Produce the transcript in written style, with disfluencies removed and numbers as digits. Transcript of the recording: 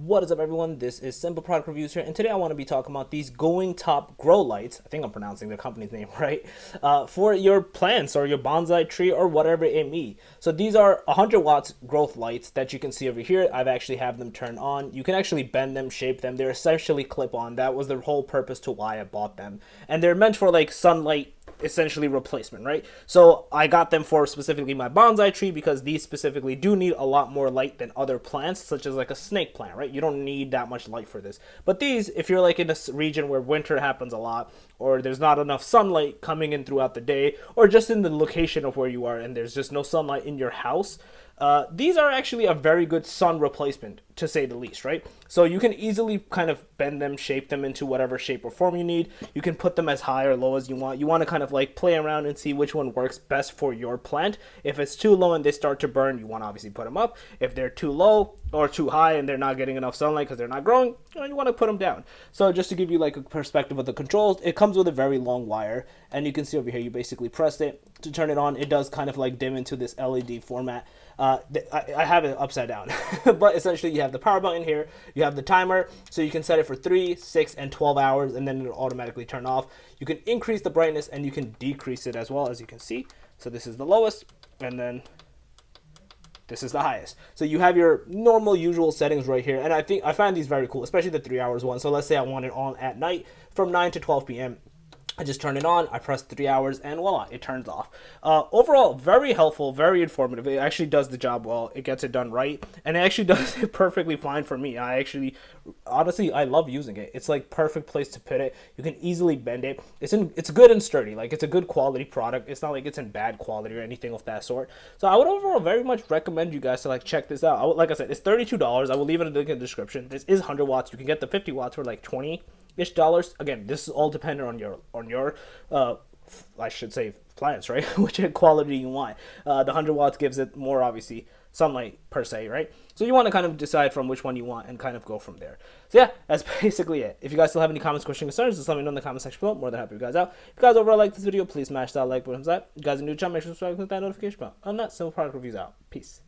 What is up, everyone? This is Simple Product Reviews here, and today I want to be talking about these GooingTop grow lights. I think I'm pronouncing the company's name right, for your plants or your bonsai tree or whatever it may. So these are 100 watts growth lights that you can see over here. I've actually have them turned on. You can actually bend them, shape them. They're essentially clip-on. That was the whole purpose to why I bought them, and they're meant for like sunlight essentially replacement, right? So I got them for specifically my bonsai tree because these specifically do need a lot more light than other plants, such as like a snake plant, right? You don't need that much light for this. But these, if you're like in a region where winter happens a lot, or there's not enough sunlight coming in throughout the day, or just in the location of where you are and there's just no sunlight in your house, these are actually a very good sun replacement, to say the least, right? So you can easily kind of bend them, shape them into whatever shape or form you need. You can put them as high or low as you want. You want to kind of like play around and see which one works best for your plant. If it's too low and they start to burn, you want to obviously put them up. If they're too low or too high and they're not getting enough sunlight because they're not growing, you want to put them down. So just to give you like a perspective of the controls, it comes with a very long wire, and you can see over here, you basically press it to turn it on. It does kind of like dim into this LED format. I have it upside down, but essentially you have the power button here, you have the timer, so you can set it for 3, 6, and 12 hours, and then it'll automatically turn off. You can increase the brightness and you can decrease it as well, as you can see. So this is the lowest, and then this is the highest. So you have your normal usual settings right here, and I find these very cool, especially the 3 hours one. So let's say I want it on at night from 9 to 12 p.m. I just turn it on, I press 3 hours, and voila, it turns off. Overall, very helpful, very informative. It actually does the job well. It gets it done right, and it actually does it perfectly fine for me. Honestly, I love using it. It's like perfect place to put it. You can easily bend it. It's good and sturdy. Like, it's a good quality product. It's not like it's in bad quality or anything of that sort. So I would overall very much recommend you guys to like check this out. Like I said, it's $32. I will leave it in the description. This is 100 watts. You can get the 50 watts for like $20-ish. Again, this is all dependent on your I should say plants, right? Which quality you want. The 100 watts gives it more, obviously, sunlight per se, right? So you want to kind of decide from which one you want and kind of go from there. So yeah, that's basically it. If you guys still have any comments, questions, concerns, just let me know in the comment section below. More than happy to help you guys out. If you guys overall like this video, please smash that like button. If you guys are new to the channel, make sure to subscribe and click that notification bell. I'm not Simple Product Reviews out. Peace.